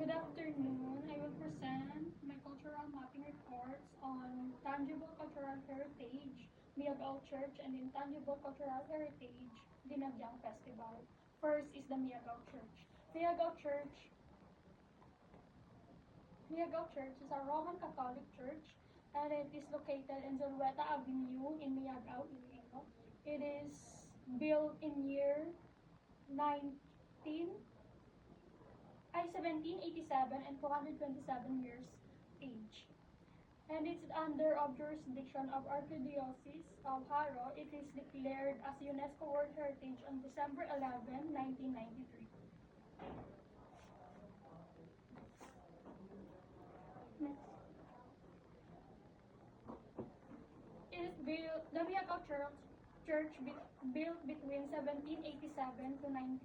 Good afternoon. I will present my cultural mapping reports on tangible cultural heritage, Miagao Church, and intangible cultural heritage, Dinagyang Festival. First is the Miagao Church. Miagao Church Miagao Church is a Roman Catholic church and it is located in Zulueta Avenue in Miagao, Iloilo. It is built in year 1787 and 227 years age. And it's under of jurisdiction of Archdiocese of Haro. It is declared as UNESCO World Heritage on December 11, 1993. Next. It is built, the Miagao Church built between 1787 to 97.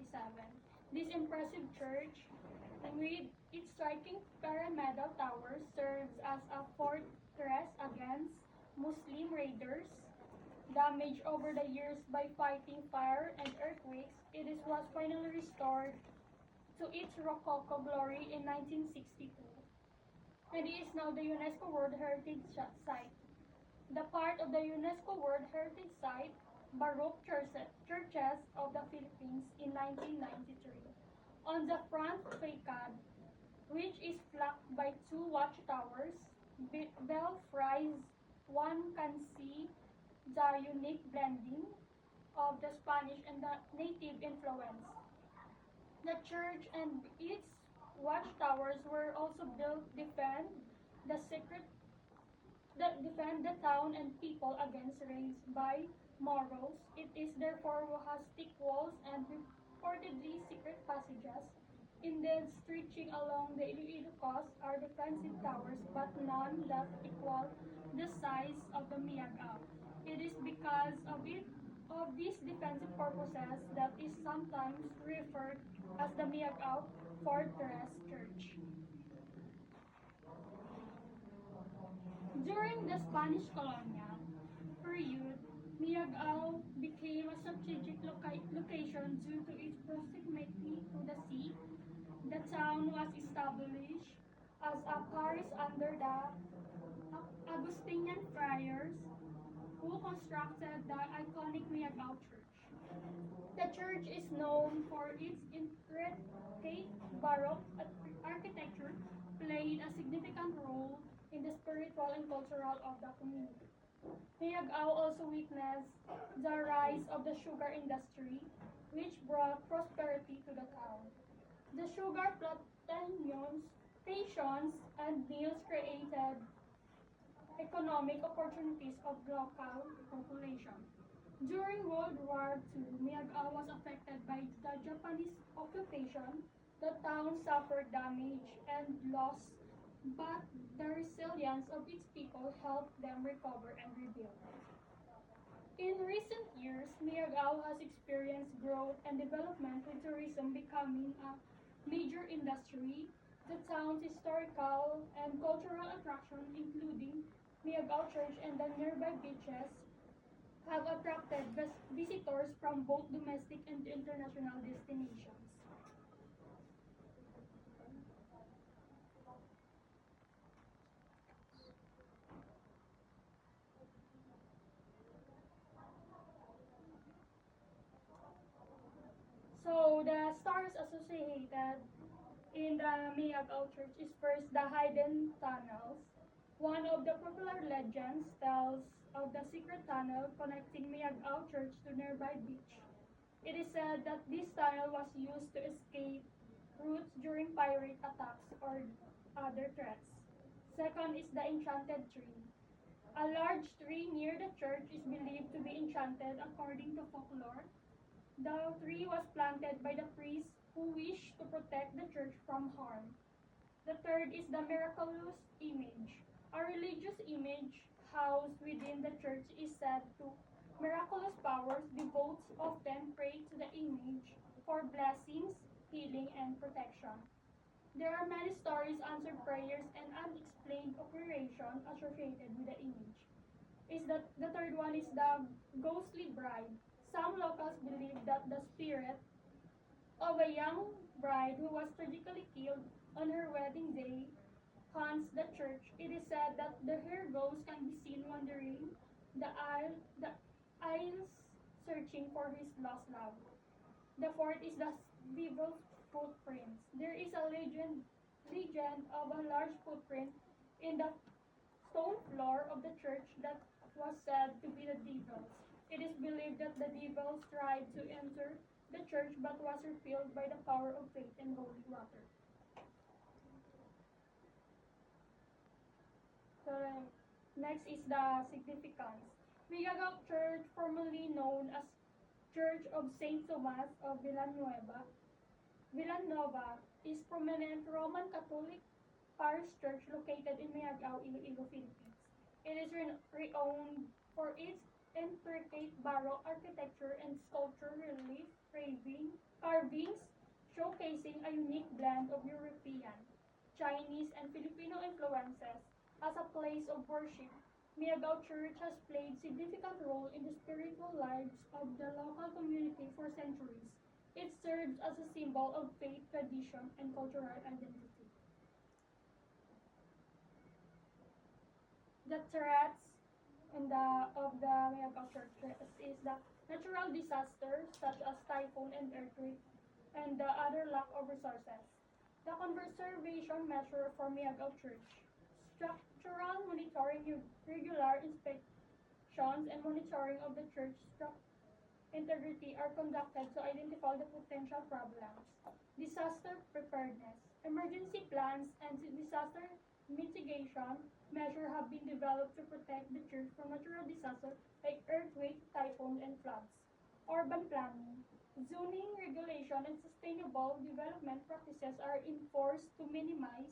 This impressive church, with its striking pyramidal tower, serves as a fortress against Muslim raiders. Damaged over the years by fighting fire and earthquakes, was finally restored to its Rococo glory in 1962, and it is now the UNESCO World Heritage Site. The part of the UNESCO World Heritage Site, Baroque Churches of the Philippines in 1993. On the front facade, which is flanked by two watchtowers, belfries, one can see the unique blending of the Spanish and the native influence. The church and its watchtowers were also built to defend the town and people against raids by Moros. It is therefore has thick walls and reportedly secret passages. Indeed, stretching along the Iloilo coast are defensive towers, but none that equal the size of the Miagao. It is because of these defensive purposes that is sometimes referred as the Miagao Fortress Church. During the Spanish colonial period, Miagao became a strategic location due to its proximity to the sea. The town was established as a parish under the Augustinian friars who constructed the iconic Miagao Church. The church is known for its intricate Baroque architecture, playing a significant role in the spiritual and cultural of the community. Miagao also witnessed the rise of the sugar industry, which brought prosperity to the town. The sugar plantations and mills created economic opportunities of local population. During World War II, Miagao was affected by the Japanese occupation. The town suffered damage and loss, but the resilience of its people helped them recover and rebuild. In recent years, Miagao has experienced growth and development, with tourism becoming a major industry. The town's historical and cultural attractions, including Miagao Church and the nearby beaches, have attracted visitors from both domestic and international destinations. So the stars associated in the Miagao Church is first the hidden tunnels. One of the popular legends tells of the secret tunnel connecting Miagao Church to nearby beach. It is said that this tunnel was used to escape routes during pirate attacks or other threats. Second is the enchanted tree. A large tree near the church is believed to be enchanted according to folklore. The tree was planted by the priests who wished to protect the church from harm. The third is the miraculous image. A religious image housed within the church is said to miraculous powers. Devotees often pray to the image for blessings, healing, and protection. There are many stories, answered prayers, and unexplained operations associated with the image. The third one is the ghostly bride. Some locals believe that the spirit of a young bride who was tragically killed on her wedding day haunts the church. It is said that the hair ghost can be seen wandering the aisles searching for his lost love. The fourth is the devil's footprints. There is a legend of a large footprint in the stone floor of the church that was said to be the devil's. It is believed that the devils tried to enter the church but was repelled by the power of faith and holy water. So next is the significance. Migagaw Church, formerly known as Church of Saint Tomas of Villanova, is prominent Roman Catholic parish church located in Miagao, Iloilo, Philippines. It is renowned for its intricate Baroque architecture and sculpture relief carvings showcasing a unique blend of European, Chinese, and Filipino influences. As a place of worship, Miagao Church has played significant role in the spiritual lives of the local community for centuries. It serves as a symbol of faith, tradition, and cultural identity. The threats of the Miagao Church is the natural disasters such as typhoon and earthquake and the other lack of resources. The conservation measure for Miagao Church. Structural monitoring, regular inspections, and monitoring of the church integrity are conducted to identify the potential problems. Disaster preparedness. Emergency plans and disaster mitigation measures have been developed to protect the church from natural disasters like earthquake, typhoon, and floods. Urban planning. Zoning regulation and sustainable development practices are enforced to minimize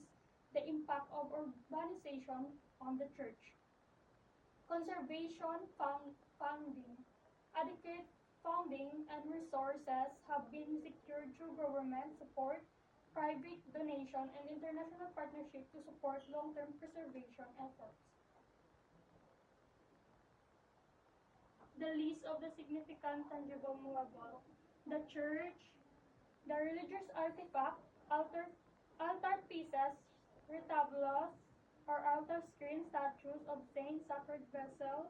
the impact of urbanization on the church. Conservation funding. Adequate funding and resources have been secured through government support, private donation, and international partnership to support long-term preservation efforts. The list of the significant tangible movable. The church, the religious artifact, altar pieces, retablos, or altar screen statues of saints, sacred vessels,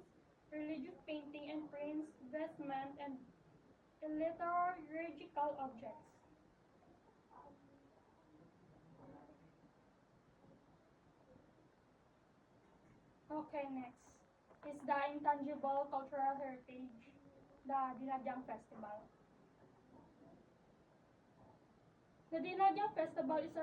religious painting and prints, vestment, and liturgical objects. Okay, next is the intangible cultural heritage, the Dinagyang Festival. The Dinagyang Festival is a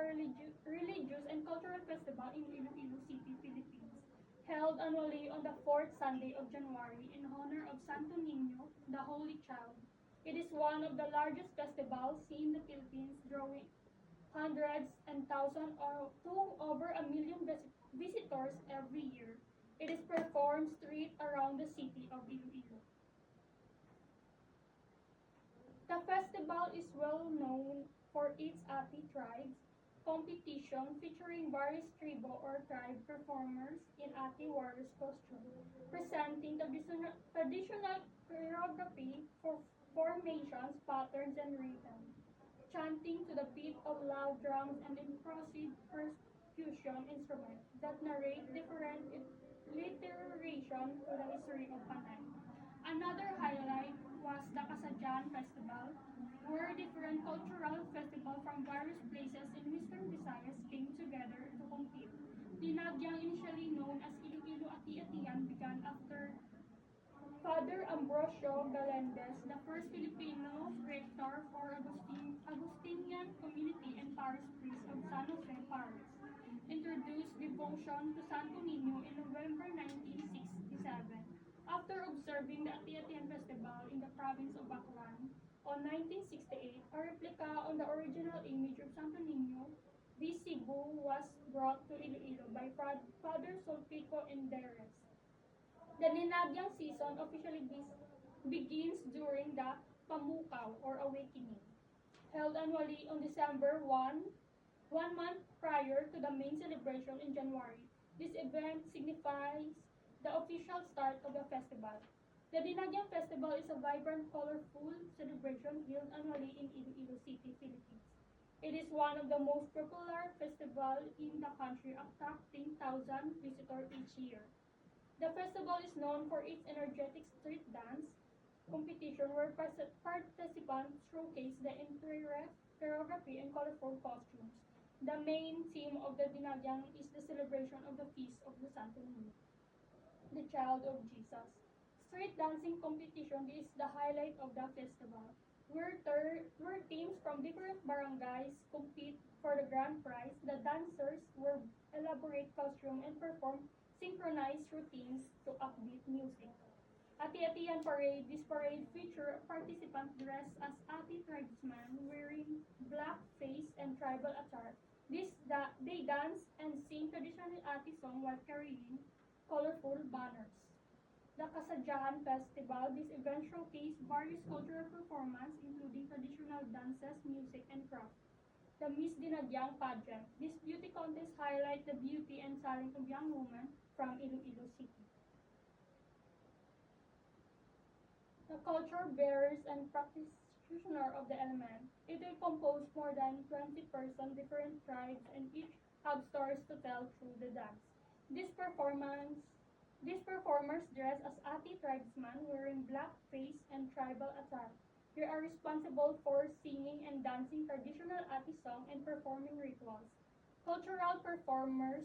religious and cultural festival in Iloilo City, Philippines, held annually on the fourth Sunday of January in honor of Santo Niño, the Holy Child. It is one of the largest festivals seen in the Philippines, drawing hundreds and thousands to over a million visitors every year. It is performed street around the city of Iloilo. The festival is well known for its Ati tribes competition featuring various tribo or tribe performers in Ati warriors costume, presenting traditional choreography for formations, patterns, and rhythm, chanting to the beat of loud drums and impressive percussion instruments that narrate different alliteration to the history of Panay. Another highlight was the Kasadyan Festival, where different cultural festivals from various places in Western Visayas came together to compete. Dinagyang, initially known as Iloilo Ati-Atian, began after Father Ambrosio Galendez, the first Filipino rector for Agustinian community and parish priest of San Jose Parish, introduced devotion to Santo Niño in November 1967. After observing the Ati-Atian Festival in the province of Baclan on 1968, a replica on the original image of Santo Niño de Cebu was brought to Iloilo by Father Sulpico Enderes. The Dinagyang season officially begins during the Pamukaw or Awakening, held annually on December 1, one month prior to the main celebration in January. This event signifies the official start of the festival. The Dinagyang Festival is a vibrant, colorful celebration held annually in Iloilo City, Philippines. It is one of the most popular festivals in the country, attracting thousands visitors each year. The festival is known for its energetic street dance competition where participants showcase the intricate choreography and colorful costumes. The main theme of the Dinagyang is the celebration of the feast of the Santo Niño, the child of Jesus. Street dancing competition is the highlight of the festival, where teams from different barangays compete for the grand prize. The dancers wear elaborate costume and perform synchronized routines to upbeat music. Ati-Atian Parade. This parade features participants dressed as Ati tribesmen wearing black face and tribal attire. They dance and sing traditional Ati song while carrying colorful banners. The Kasadyahan Festival. This event showcases various cultural performances including traditional dances, music, and craft. The Miss Dinagyang pageant. This beauty contest highlights the beauty and talent of young women from Iloilo City. The culture bearers and practitioner of the element. It will compose more than 20% different tribes and each have stories to tell through the dance. This performance these performers dress as Ati tribesmen wearing black face and tribal attire. They are responsible for singing and dancing traditional Ati song and performing rituals. Cultural performers.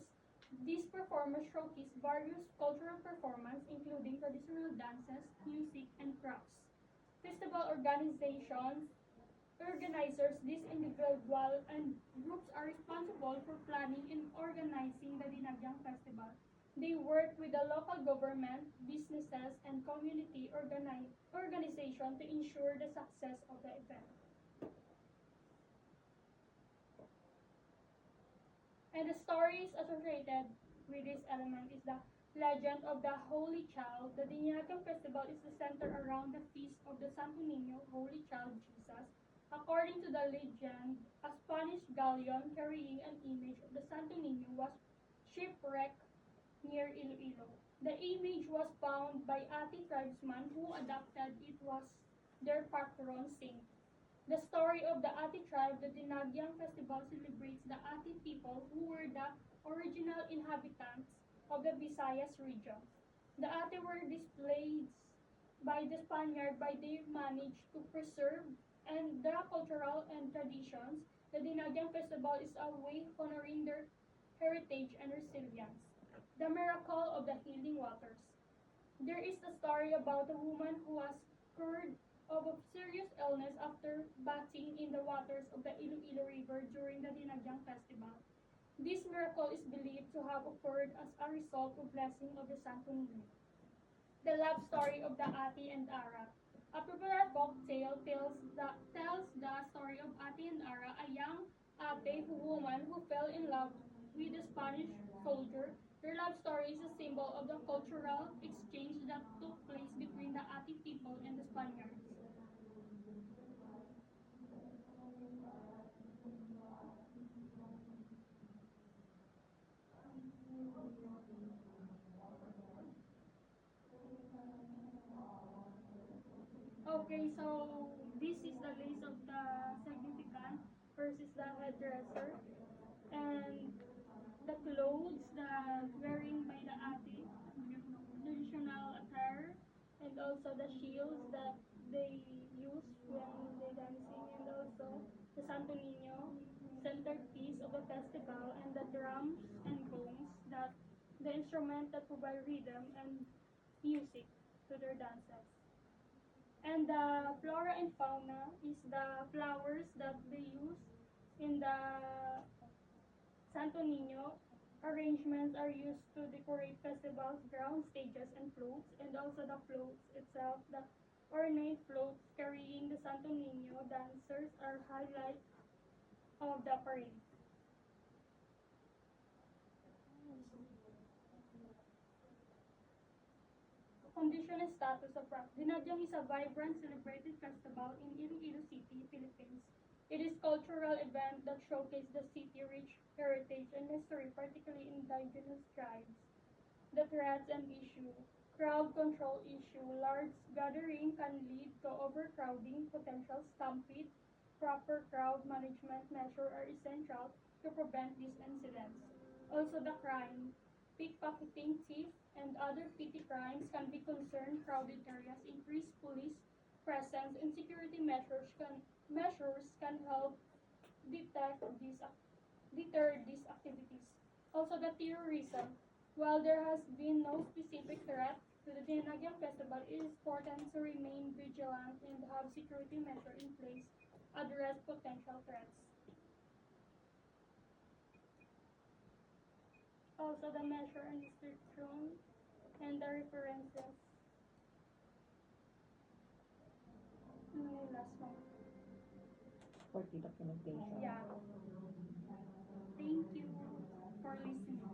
These performers showcase various cultural performances including traditional dances, music, and crafts. Festival organizers, these individuals and groups are responsible for planning and organizing the Dinagyang Festival. They work with the local government, businesses, and community organization to ensure the success of the event. And the stories associated with this element is the legend of the Holy Child. The Dinagyang Festival is centered around the feast of the Santo Niño, Holy Child Jesus. According to the legend, a Spanish galleon carrying an image of the Santo Niño was shipwrecked near Iloilo. The image was found by Ati tribesmen who adopted it was their patron saint. The story of the Ati tribe, the Dinagyang Festival celebrates the Ati people who were the original inhabitants of the Visayas region. The Ati were displaced by the Spaniard by they managed to preserve and the cultural and traditions. The Dinagyang Festival is a way honoring their heritage and resilience. The miracle of the healing waters. There is a story about a woman who was cured of a serious illness after bathing in the waters of the Iloilo River during the Dinagyang Festival. This miracle is believed to have occurred as a result of blessing of the Santo Niño. The love story of the Ati and Ara. A popular folk tale tells the story of Ati and Ara, a young Ate woman who fell in love with a Spanish soldier. Their love story is a symbol of the cultural exchange that took place between the Ati people and the Spaniards. Okay, so this is the list of the significant versus the hairdresser and the clothes that wearing by the ate, traditional attire, and also the shields that they use when they dancing, and also the Santo Niño, centerpiece of the festival, and the drums and gongs that the instrument that provide rhythm and music to their dances. And the flora and fauna is the flowers that they use in the Santo Niño. Arrangements are used to decorate festivals, ground stages, and floats, and also the floats itself. The ornate floats carrying the Santo Niño dancers are highlight of the parade. Condition and status of rock. Dinadyang is a vibrant, celebrated festival in Iloilo City, Philippines. It is a cultural event that showcases the city's rich heritage and history, particularly indigenous tribes. The threats and issue. Crowd control issue. Large gathering can lead to overcrowding, potential stampede, proper crowd management measures are essential to prevent these incidents. Also, the crime, pickpocketing, thief, and other petty crimes can be concerned crowded areas. Increased police presence and security measures can help detect these deter these activities. Also, the terrorism. While there has been no specific threat to the Dinagyang Festival, it is important to remain vigilant and have security measures in place address potential threats. Also, the measure and restriction and the references. Last one. For the documentation. Yeah. Thank you for listening.